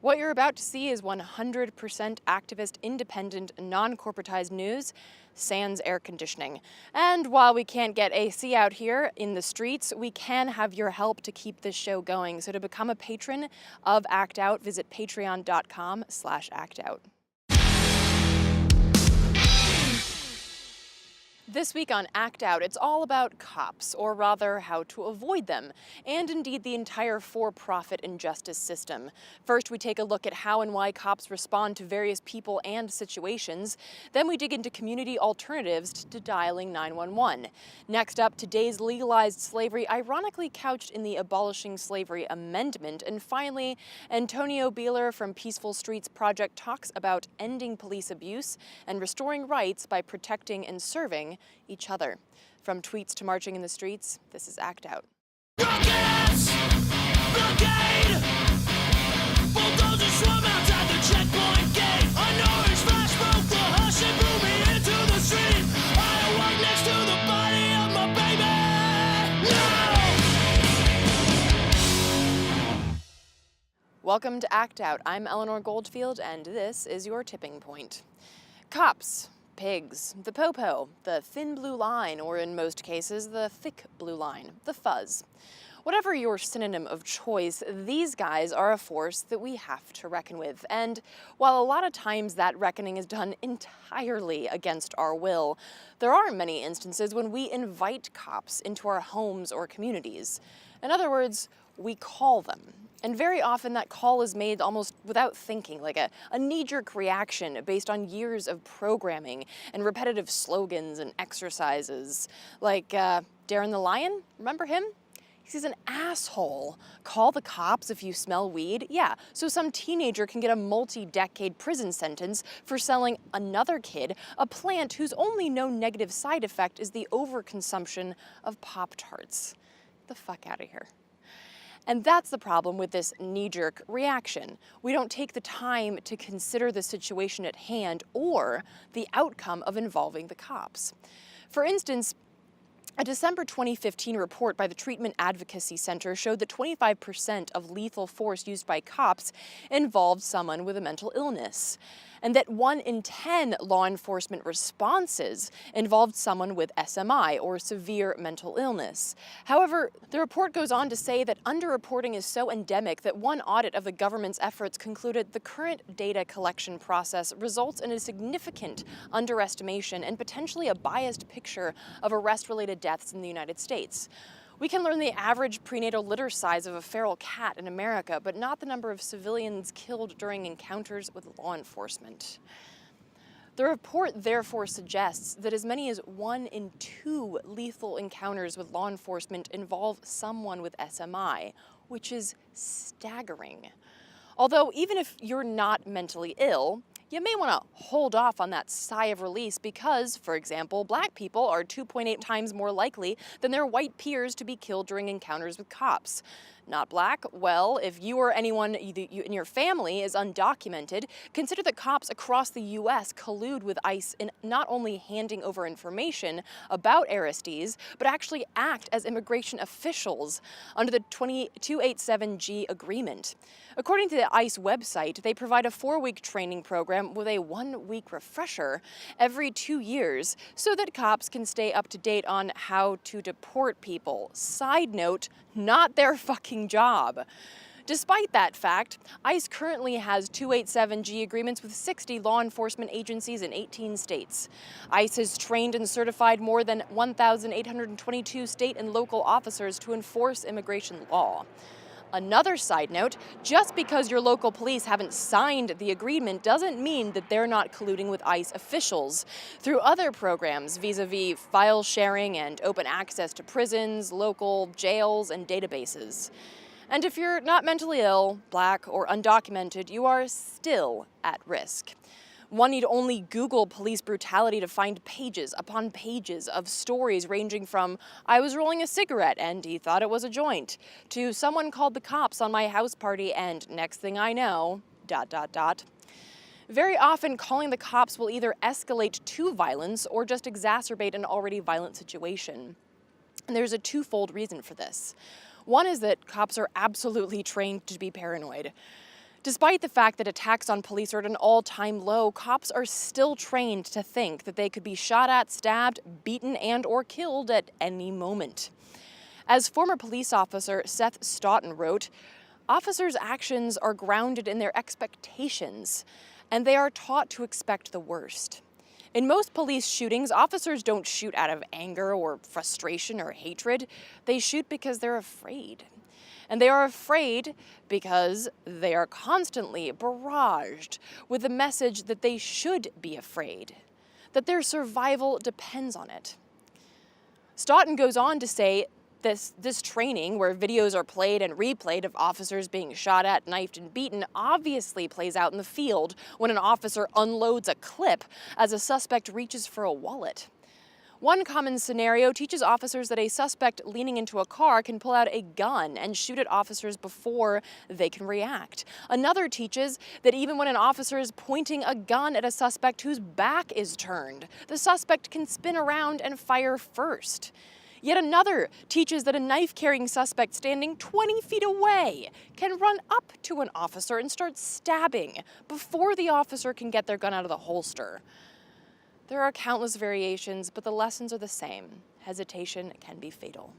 What you're about to see is 100% activist, independent, non-corporatized news, sans air conditioning. And while we can't get AC out here in the streets, we can have your help to keep this show going. So to become a patron of Act Out, visit patreon.com/actout. This week on Act Out, it's all about cops, or rather, how to avoid them, and indeed the entire for-profit injustice system. First, we take a look at how and why cops respond to various people and situations. Then we dig into community alternatives to dialing 911. Next up, today's legalized slavery, ironically couched in the Abolishing Slavery Amendment. And finally, Antonio Buehler from Peaceful Streets Project talks about ending police abuse and restoring rights by protecting and serving each other. From tweets to marching in the streets, this is Act Out. Rockets! Blockade! Bulldozers swarm outside the checkpoint gate. A noise flash broke the hush and blew me into the street. I awoke next to the body of my baby. No! Welcome to Act Out. I'm Eleanor Goldfield, and this is your tipping point. Cops. Pigs, the popo, the thin blue line, or in most cases, the thick blue line, the fuzz. Whatever your synonym of choice, these guys are a force that we have to reckon with. And while a lot of times that reckoning is done entirely against our will, there are many instances when we invite cops into our homes or communities. In other words, we call them. And very often that call is made almost without thinking, like a knee-jerk reaction based on years of programming and repetitive slogans and exercises. Like Darren the Lion, remember him? He's an asshole. Call the cops if you smell weed? Yeah, so some teenager can get a multi-decade prison sentence for selling another kid a plant whose only known negative side effect is the overconsumption of Pop-Tarts. Get the fuck out of here. And that's the problem with this knee-jerk reaction. We don't take the time to consider the situation at hand or the outcome of involving the cops. For instance, a December 2015 report by the Treatment Advocacy Center showed that 25% of lethal force used by cops involved someone with a mental illness, and that 1 in 10 law enforcement responses involved someone with SMI, or severe mental illness. However, the report goes on to say that underreporting is so endemic that one audit of the government's efforts concluded the current data collection process results in a significant underestimation and potentially a biased picture of arrest-related deaths in the United States. We can learn the average prenatal litter size of a feral cat in America, but not the number of civilians killed during encounters with law enforcement. The report therefore suggests that as many as 1 in 2 lethal encounters with law enforcement involve someone with SMI, which is staggering. Although even if you're not mentally ill, you may want to hold off on that sigh of release because, for example, Black people are 2.8 times more likely than their white peers to be killed during encounters with cops. Not Black? Well, if you or anyone in your family is undocumented, consider that cops across the U.S. collude with ICE in not only handing over information about arrestees, but actually act as immigration officials under the 287G agreement. According to the ICE website, they provide a 4-week training program with a 1-week refresher every 2 years so that cops can stay up to date on how to deport people. Side note, not their fucking job. Despite that fact, ICE currently has 287G agreements with 60 law enforcement agencies in 18 states. ICE has trained and certified more than 1,822 state and local officers to enforce immigration law. Another side note, just because your local police haven't signed the agreement doesn't mean that they're not colluding with ICE officials through other programs vis-a-vis file sharing and open access to prisons, local jails, and databases. And if you're not mentally ill, Black, or undocumented, you are still at risk. One need only Google police brutality to find pages upon pages of stories ranging from, I was rolling a cigarette and he thought it was a joint, to someone called the cops on my house party and next thing I know, ... Very often, calling the cops will either escalate to violence or just exacerbate an already violent situation. And there's a twofold reason for this. One is that cops are absolutely trained to be paranoid. Despite the fact that attacks on police are at an all-time low, cops are still trained to think that they could be shot at, stabbed, beaten, and/or killed at any moment. As former police officer Seth Stoughton wrote, officers' actions are grounded in their expectations, and they are taught to expect the worst. In most police shootings, officers don't shoot out of anger or frustration or hatred. They shoot because they're afraid. And they are afraid because they are constantly barraged with the message that they should be afraid, that their survival depends on it. Stoughton goes on to say this training, where videos are played and replayed of officers being shot at, knifed, and beaten, obviously plays out in the field when an officer unloads a clip as a suspect reaches for a wallet. One common scenario teaches officers that a suspect leaning into a car can pull out a gun and shoot at officers before they can react. Another teaches that even when an officer is pointing a gun at a suspect whose back is turned, the suspect can spin around and fire first. Yet another teaches that a knife-carrying suspect standing 20 feet away can run up to an officer and start stabbing before the officer can get their gun out of the holster. There are countless variations, but the lessons are the same. Hesitation can be fatal.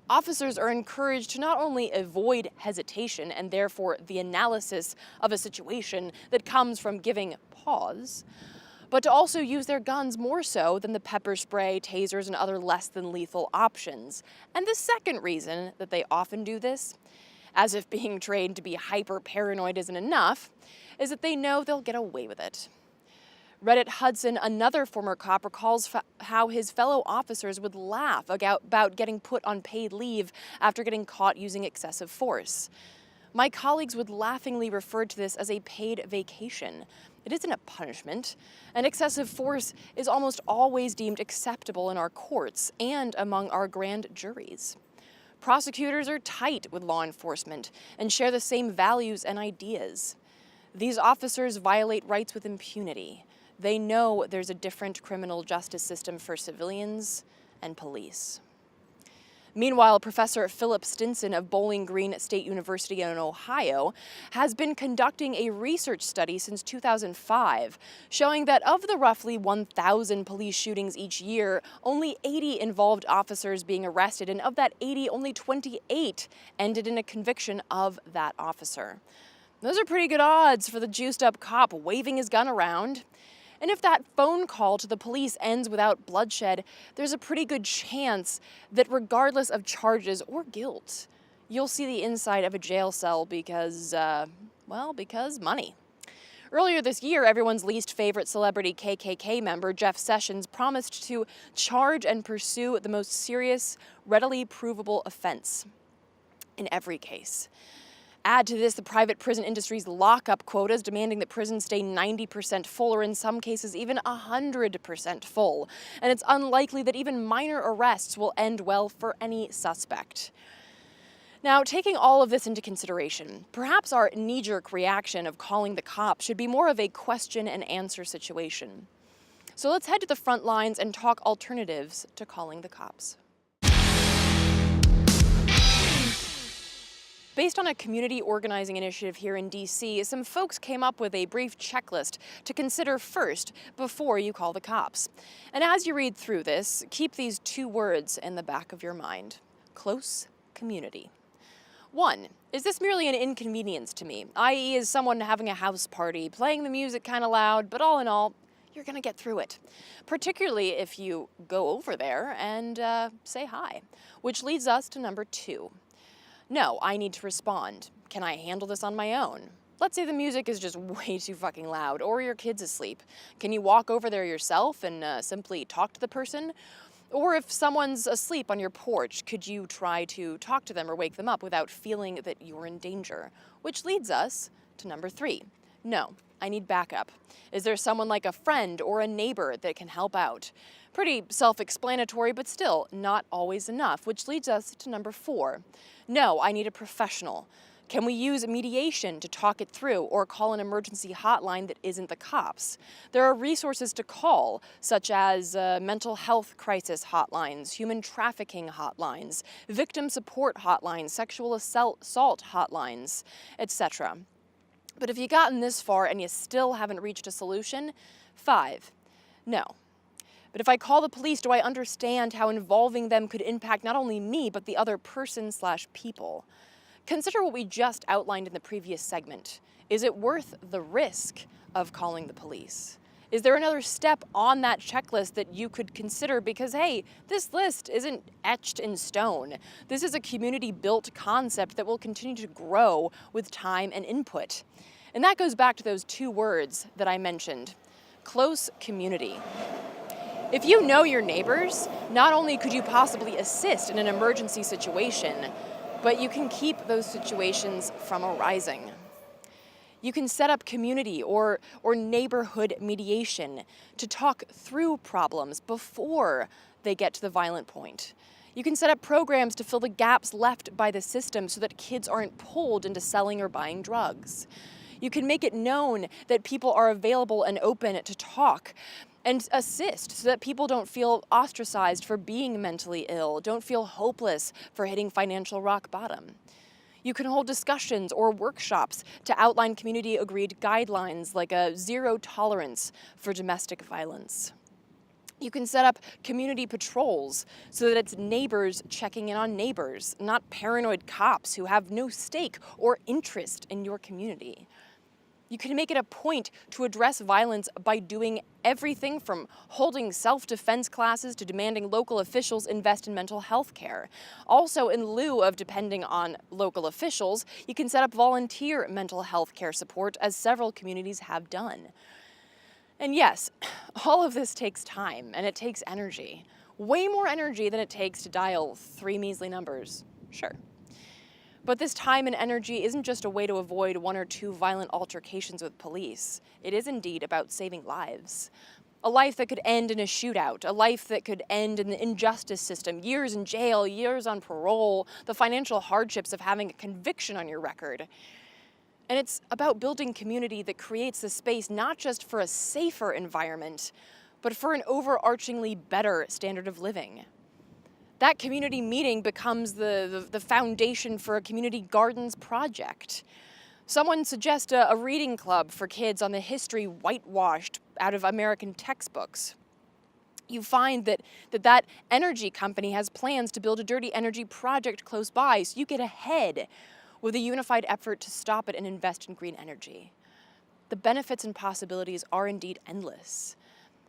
Officers are encouraged to not only avoid hesitation and therefore the analysis of a situation that comes from giving pause, but to also use their guns more so than the pepper spray, tasers, and other less than lethal options. And the second reason that they often do this, as if being trained to be hyper-paranoid isn't enough, is that they know they'll get away with it. Reddit Hudson, another former cop, recalls how his fellow officers would laugh about getting put on paid leave after getting caught using excessive force. My colleagues would laughingly refer to this as a paid vacation. It isn't a punishment, and excessive force is almost always deemed acceptable in our courts and among our grand juries. Prosecutors are tight with law enforcement and share the same values and ideas. These officers violate rights with impunity. They know there's a different criminal justice system for civilians and police. Meanwhile, Professor Philip Stinson of Bowling Green State University in Ohio has been conducting a research study since 2005, showing that of the roughly 1,000 police shootings each year, only 80 involved officers being arrested, and of that 80, only 28 ended in a conviction of that officer. Those are pretty good odds for the juiced-up cop waving his gun around. And if that phone call to the police ends without bloodshed, there's a pretty good chance that regardless of charges or guilt, you'll see the inside of a jail cell because money. Earlier this year, everyone's least favorite celebrity KKK member, Jeff Sessions, promised to charge and pursue the most serious, readily provable offense in every case. Add to this the private prison industry's lockup quotas, demanding that prisons stay 90% full, or in some cases even 100% full. And it's unlikely that even minor arrests will end well for any suspect. Now, taking all of this into consideration, perhaps our knee-jerk reaction of calling the cops should be more of a question and answer situation. So let's head to the front lines and talk alternatives to calling the cops. Based on a community organizing initiative here in DC, some folks came up with a brief checklist to consider first before you call the cops. And as you read through this, keep these two words in the back of your mind: close community. 1. Is this merely an inconvenience to me? i.e., is someone having a house party, playing the music kind of loud, but all in all, you're going to get through it. Particularly if you go over there and say hi. Which leads us to number 2. No, I need to respond. Can I handle this on my own? Let's say the music is just way too fucking loud, or your kid's asleep. Can you walk over there yourself and simply talk to the person? Or if someone's asleep on your porch, could you try to talk to them or wake them up without feeling that you're in danger? Which leads us to number 3. No, I need backup. Is there someone like a friend or a neighbor that can help out? Pretty self-explanatory, but still not always enough, which leads us to number 4. No, I need a professional. Can we use mediation to talk it through or call an emergency hotline that isn't the cops? There are resources to call, such as mental health crisis hotlines, human trafficking hotlines, victim support hotlines, sexual assault hotlines, etc. But if you've gotten this far and you still haven't reached a solution, 5. No. But if I call the police, do I understand how involving them could impact not only me, but the other person/people? Consider what we just outlined in the previous segment. Is it worth the risk of calling the police? Is there another step on that checklist that you could consider? Because, hey, this list isn't etched in stone. This is a community-built concept that will continue to grow with time and input. And that goes back to those 2 words that I mentioned: close community. If you know your neighbors, not only could you possibly assist in an emergency situation, but you can keep those situations from arising. You can set up community or neighborhood mediation to talk through problems before they get to the violent point. You can set up programs to fill the gaps left by the system so that kids aren't pulled into selling or buying drugs. You can make it known that people are available and open to talk and assist so that people don't feel ostracized for being mentally ill, don't feel hopeless for hitting financial rock bottom. You can hold discussions or workshops to outline community-agreed guidelines like a zero tolerance for domestic violence. You can set up community patrols so that it's neighbors checking in on neighbors, not paranoid cops who have no stake or interest in your community. You can make it a point to address violence by doing everything from holding self-defense classes to demanding local officials invest in mental health care. Also, in lieu of depending on local officials, you can set up volunteer mental health care support, as several communities have done. And yes, all of this takes time and it takes energy. Way more energy than it takes to dial 3 measly numbers, sure. But this time and energy isn't just a way to avoid 1 or 2 violent altercations with police. It is indeed about saving lives. A life that could end in a shootout, a life that could end in the injustice system, years in jail, years on parole, the financial hardships of having a conviction on your record. And it's about building community that creates the space not just for a safer environment, but for an overarchingly better standard of living. That community meeting becomes the foundation for a community gardens project. Someone suggests a reading club for kids on the history whitewashed out of American textbooks. You find that energy company has plans to build a dirty energy project close by, so you get ahead with a unified effort to stop it and invest in green energy. The benefits and possibilities are indeed endless.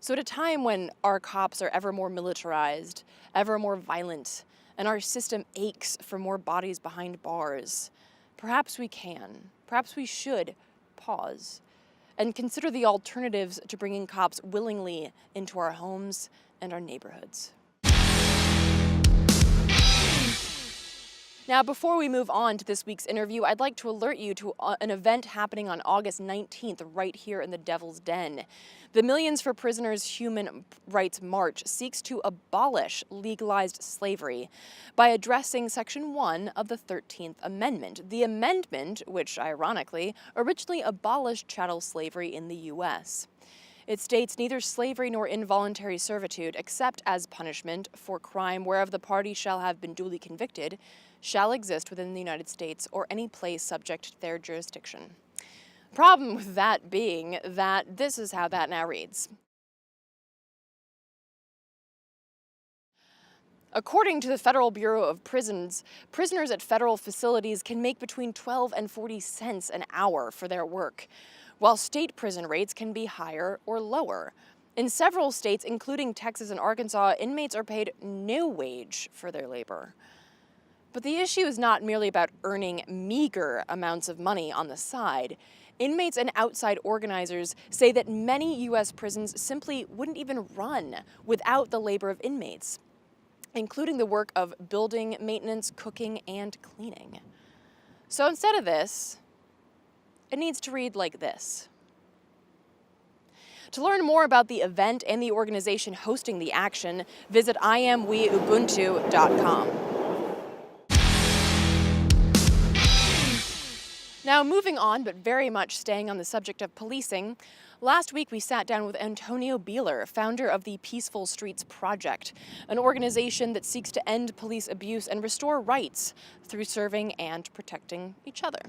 So at a time when our cops are ever more militarized, ever more violent, and our system aches for more bodies behind bars, perhaps we should pause and consider the alternatives to bringing cops willingly into our homes and our neighborhoods. Now, before we move on to this week's interview, I'd like to alert you to an event happening on August 19th right here in the Devil's Den. The Millions for Prisoners Human Rights March seeks to abolish legalized slavery by addressing Section 1 of the 13th Amendment. The amendment, which ironically originally abolished chattel slavery in the U.S. It states neither slavery nor involuntary servitude, except as punishment for crime whereof the party shall have been duly convicted, shall exist within the United States or any place subject to their jurisdiction. Problem with that being that this is how that now reads. According to the Federal Bureau of Prisons, prisoners at federal facilities can make between 12 and 40 cents an hour for their work, while state prison rates can be higher or lower. In several states, including Texas and Arkansas, inmates are paid no wage for their labor. But the issue is not merely about earning meager amounts of money on the side. Inmates and outside organizers say that many U.S. prisons simply wouldn't even run without the labor of inmates, including the work of building, maintenance, cooking, and cleaning. So instead of this, it needs to read like this. To learn more about the event and the organization hosting the action, visit imweubuntu.com. Now, moving on, but very much staying on the subject of policing, last week we sat down with Antonio Buehler, founder of the Peaceful Streets Project, an organization that seeks to end police abuse and restore rights through serving and protecting each other,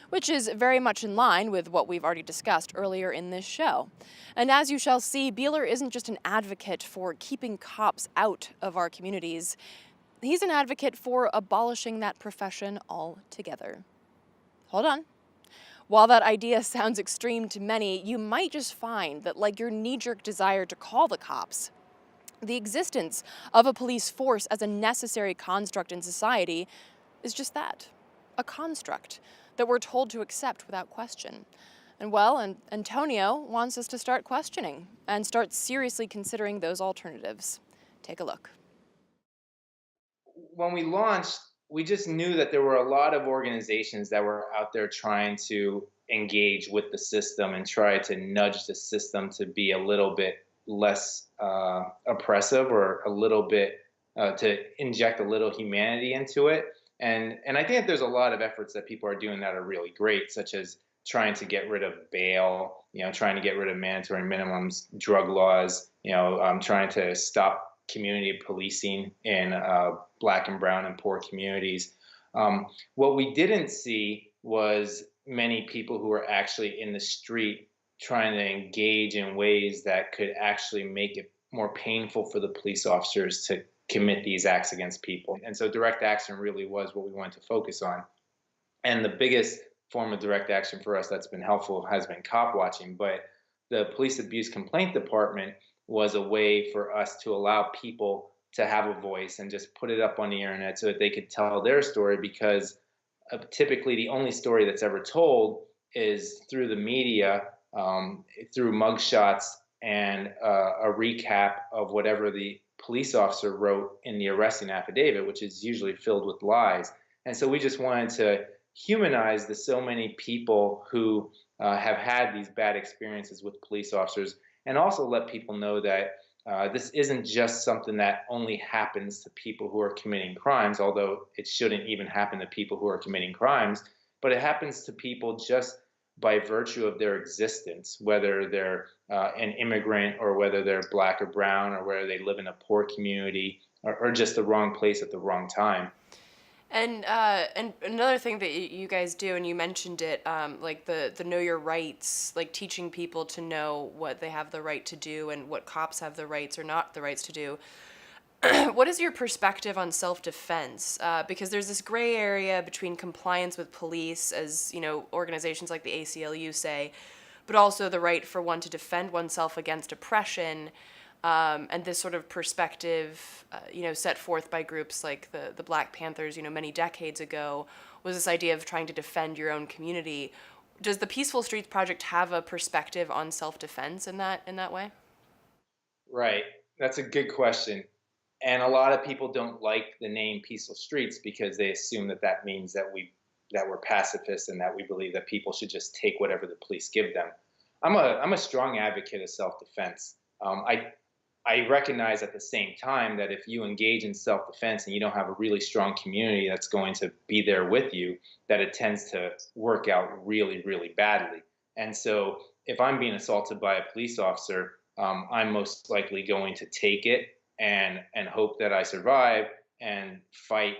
which is very much in line with what we've already discussed earlier in this show. And as you shall see, Buehler isn't just an advocate for keeping cops out of our communities, he's an advocate for abolishing that profession altogether. Hold on. While that idea sounds extreme to many, you might just find that, like your knee-jerk desire to call the cops, the existence of a police force as a necessary construct in society is just that, a construct that we're told to accept without question. And Antonio wants us to start questioning and start seriously considering those alternatives. Take a look. When we launched, we just knew that there were a lot of organizations that were out there trying to engage with the system and try to nudge the system to be a little bit less oppressive, or a little bit to inject a little humanity into it. And I think that there's a lot of efforts that people are doing that are really great, such as trying to get rid of bail, trying to get rid of mandatory minimums, drug laws, trying to stop community policing in Black and brown and poor communities. What we didn't see was many people who were actually in the street trying to engage in ways that could actually make it more painful for the police officers to commit these acts against people. And so direct action really was what we wanted to focus on. And the biggest form of direct action for us that's been helpful has been cop watching. But the Police Abuse Complaint Department was a way for us to allow people to have a voice and just put it up on the internet so that they could tell their story, because typically the only story that's ever told is through the media, through mugshots and a recap of whatever the police officer wrote in the arresting affidavit, which is usually filled with lies. And so we just wanted to humanize the so many people who have had these bad experiences with police officers, and also let people know that this isn't just something that only happens to people who are committing crimes, although it shouldn't even happen to people who are committing crimes, but it happens to people just by virtue of their existence, whether they're an immigrant, or whether they're Black or brown, or whether they live in a poor community, or just the wrong place at the wrong time. And another thing that you guys do, and you mentioned it, like the know your rights, like teaching people to know what they have the right to do and what cops have the rights or not the rights to do. What is your perspective on self-defense? Because there's this gray area between compliance with police, as organizations like the ACLU say, but also the right for one to defend oneself against oppression. And this sort of perspective, set forth by groups like the Black Panthers, many decades ago, was this idea of trying to defend your own community. Does the Peaceful Streets Project have a perspective on self-defense in that way? Right. That's a good question. And a lot of people don't like the name Peaceful Streets because they assume that means that we're pacifists and that we believe that people should just take whatever the police give them. I'm a strong advocate of self-defense. I recognize at the same time that if you engage in self-defense and you don't have a really strong community that's going to be there with you, that it tends to work out really, really badly. And so if I'm being assaulted by a police officer, I'm most likely going to take it and hope that I survive and fight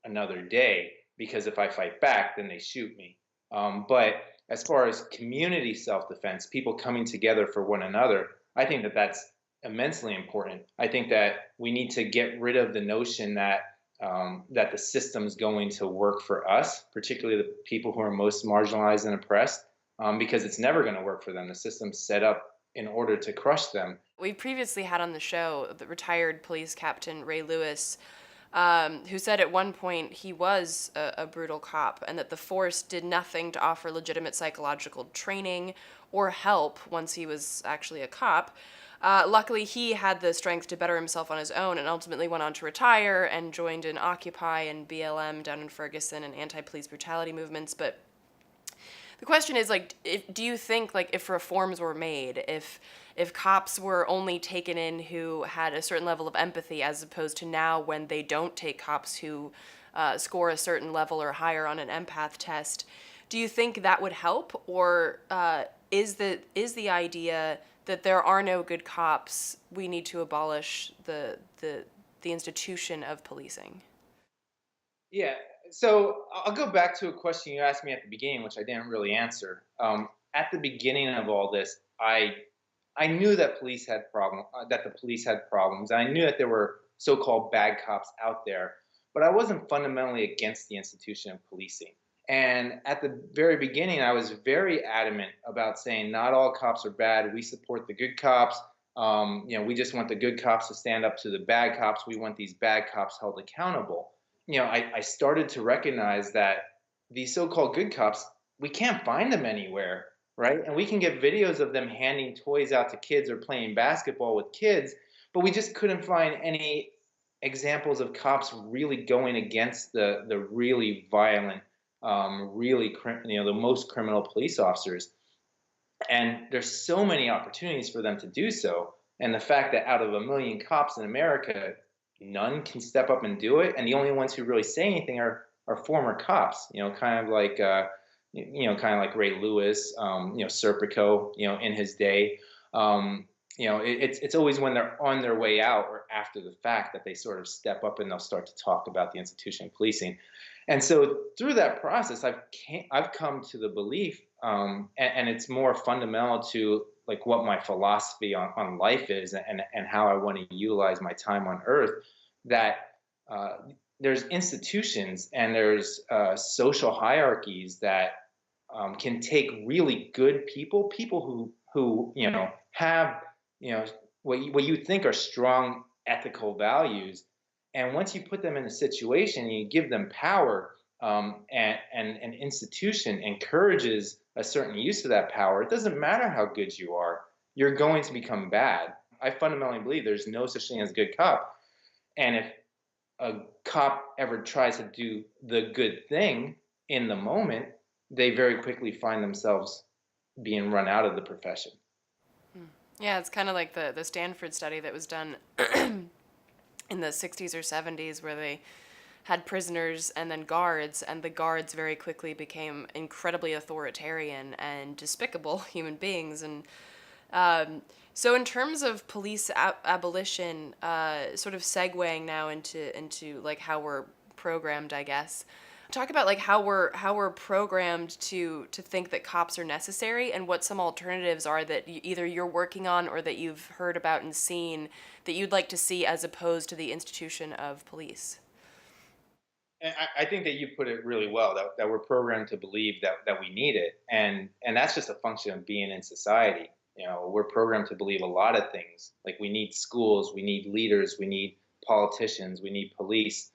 another day, because if I fight back, then they shoot me. But as far as community self-defense, people coming together for one another, I think that that's immensely important. I think that we need to get rid of the notion that the system's going to work for us, particularly the people who are most marginalized and oppressed, because it's never going to work for them. The system's set up in order to crush them. We previously had on the show the retired police captain Ray Lewis, who said at one point he was a brutal cop, and that the force did nothing to offer legitimate psychological training or help once he was actually a cop. Luckily, he had the strength to better himself on his own and ultimately went on to retire and joined in Occupy and BLM down in Ferguson and anti-police brutality movements. But the question is, do you think, if reforms were made, if cops were only taken in who had a certain level of empathy, as opposed to now when they don't take cops who score a certain level or higher on an empath test, Do you think that would help, or is the idea that there are no good cops? We need to abolish the institution of policing. Yeah. So I'll go back to a question you asked me at the beginning, which I didn't really answer. At the beginning of all this, I knew that that the police had problems. I knew that there were so-called bad cops out there, but I wasn't fundamentally against the institution of policing. And at the very beginning, I was very adamant about saying not all cops are bad. We support the good cops. We just want the good cops to stand up to the bad cops. We want these bad cops held accountable. I started to recognize that these so-called good cops, we can't find them anywhere, right? And we can get videos of them handing toys out to kids or playing basketball with kids, but we just couldn't find any examples of cops really going against the really violent, the most criminal police officers. And there's so many opportunities for them to do so. And the fact that out of a million cops in America, none can step up and do it, and the only ones who really say anything are former cops. Kind of like Ray Lewis, Serpico, in his day. It's always when they're on their way out or after the fact that they sort of step up and they'll start to talk about the institution of policing. And so through that process, I've come to the belief, and it's more fundamental to like what my philosophy on life is, and how I want to utilize my time on Earth, that there's institutions and there's social hierarchies that can take really good people who have what you think are strong ethical values, and once you put them in a situation and you give them power, and an institution encourages a certain use of that power, it doesn't matter how good you are, you're going to become bad. I fundamentally believe there's no such thing as a good cop. And if a cop ever tries to do the good thing in the moment, they very quickly find themselves being run out of the profession. Yeah, it's kind of like the Stanford study that was done in the 60s or 70s, where they had prisoners and then guards, and the guards very quickly became incredibly authoritarian and despicable human beings. And so in terms of police abolition, sort of segueing now into like how we're programmed, I guess, talk about like how we're programmed to think that cops are necessary, and what some alternatives are that either you're working on or that you've heard about and seen that you'd like to see as opposed to the institution of police. And I think that you put it really well, that we're programmed to believe that we need it. And that's just a function of being in society. We're programmed to believe a lot of things. Like we need schools, we need leaders, we need politicians, we need police.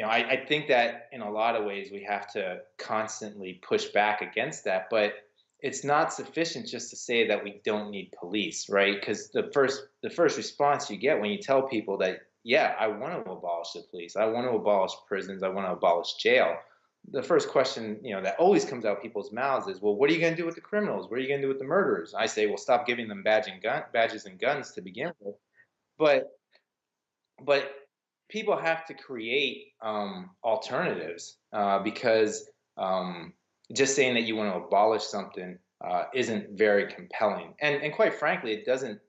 I think that in a lot of ways we have to constantly push back against that. But it's not sufficient just to say that we don't need police, right? Because the first response you get when you tell people that, yeah, I want to abolish the police, I want to abolish prisons, I want to abolish jail, the first question that always comes out people's mouths is, well, what are you going to do with the criminals? What are you going to do with the murderers? I say, well, stop giving them badges and guns to begin with. But but people have to create alternatives, because just saying that you want to abolish something isn't very compelling, and quite frankly, it doesn't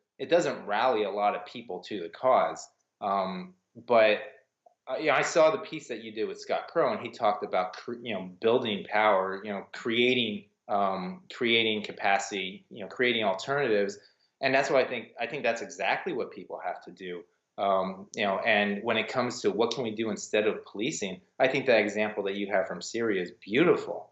rally a lot of people to the cause. But I saw the piece that you did with Scott Crow, and he talked about building power, creating capacity, creating alternatives, and that's what I think that's exactly what people have to do. And when it comes to what can we do instead of policing, I think that example that you have from Syria is beautiful,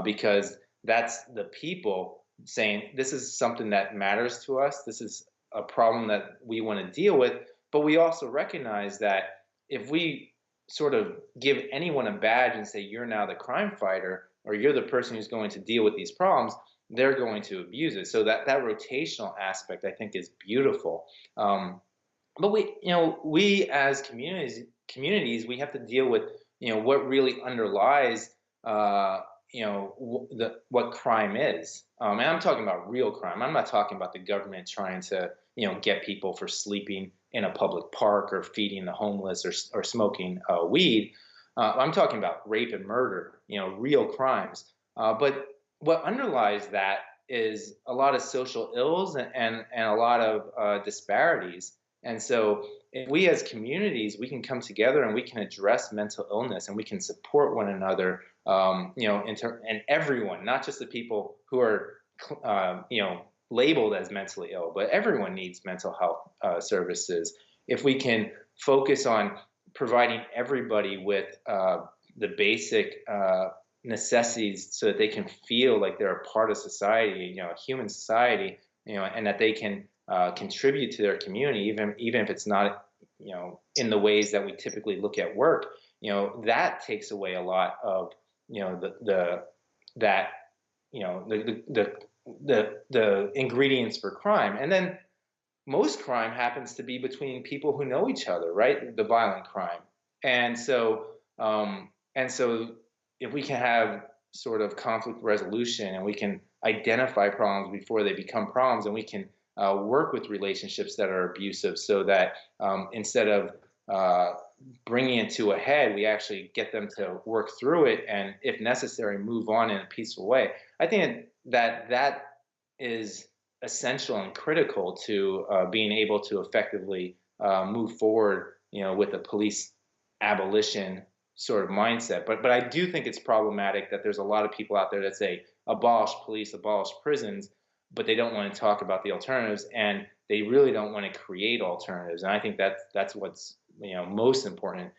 because that's the people saying this is something that matters to us. This is a problem that we want to deal with, but we also recognize that if we sort of give anyone a badge and say you're now the crime fighter or you're the person who's going to deal with these problems, they're going to abuse it. So that rotational aspect I think is beautiful. But we as communities, we have to deal with, what really underlies, what crime is. And I'm talking about real crime. I'm not talking about the government trying to, get people for sleeping in a public park or feeding the homeless or smoking weed. I'm talking about rape and murder, real crimes. But what underlies that is a lot of social ills and a lot of disparities. And so, if we as communities we can come together and we can address mental illness and we can support one another, and everyone, not just the people who are, labeled as mentally ill, but everyone needs mental health services. If we can focus on providing everybody with the basic necessities so that they can feel like they're a part of society, a human society, and that they can contribute to their community, even if it's not, in the ways that we typically look at work. That takes away a lot of, the that the ingredients for crime. And then most crime happens to be between people who know each other, right? The violent crime. And so, if we can have sort of conflict resolution and we can identify problems before they become problems, and we can work with relationships that are abusive, so that instead of bringing it to a head, we actually get them to work through it and, if necessary, move on in a peaceful way. I think that is essential and critical to being able to effectively move forward, with a police abolition sort of mindset. But I do think it's problematic that there's a lot of people out there that say abolish police, abolish prisons, but they don't want to talk about the alternatives, and they really don't want to create alternatives. And I think that's what's most important.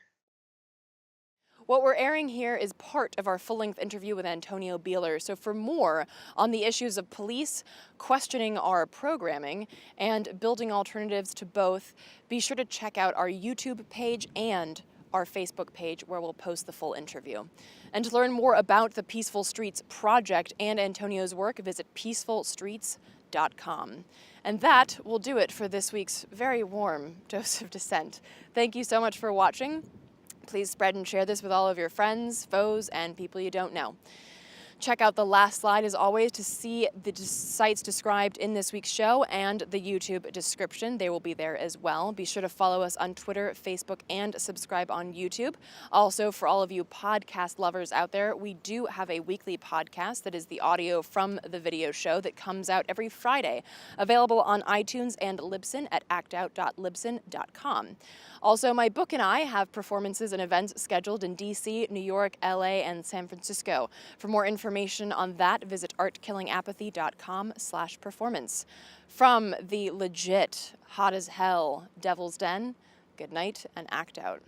What we're airing here is part of our full-length interview with Antonio Buehler. So for more on the issues of police, questioning our programming, and building alternatives to both, be sure to check out our YouTube page and our Facebook page, where we'll post the full interview. And to learn more about the Peaceful Streets Project and Antonio's work, visit peacefulstreets.com. And that will do it for this week's very warm dose of dissent. Thank you so much for watching. Please spread and share this with all of your friends, foes, and people you don't know. Check out the last slide, as always, to see the sites described in this week's show and the YouTube description. They will be there as well. Be sure to follow us on Twitter, Facebook, and subscribe on YouTube. Also, for all of you podcast lovers out there, we do have a weekly podcast that is the audio from the video show that comes out every Friday, available on iTunes and Libsyn at actout.libsyn.com. Also, my book and I have performances and events scheduled in DC, New York, LA, and San Francisco. For more information on that, visit artkillingapathy.com/performance. From the legit, hot as hell Devil's Den, good night and act out.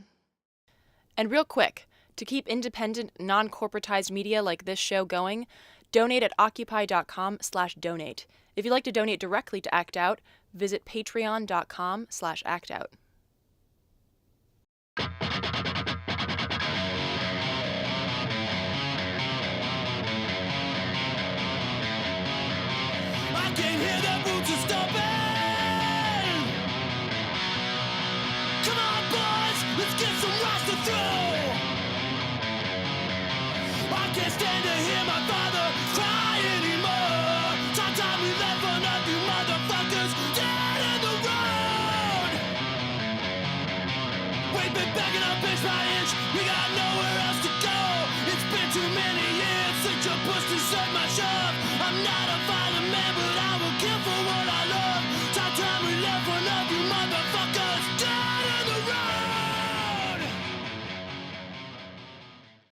And real quick, to keep independent, non-corporatized media like this show going, donate at Occupy.com/donate. If you'd like to donate directly to Act Out, visit patreon.com/actout. I can hear the boots are stomping. Come on, boys, let's get some rocks to throw. I can't stand to hear my father cry anymore. Time we left for none of you motherfuckers dead in the road. We've been begging up inch by inch, we got nowhere else to go. It's been too many years since you pushed and said my shove. I'm not a fighter.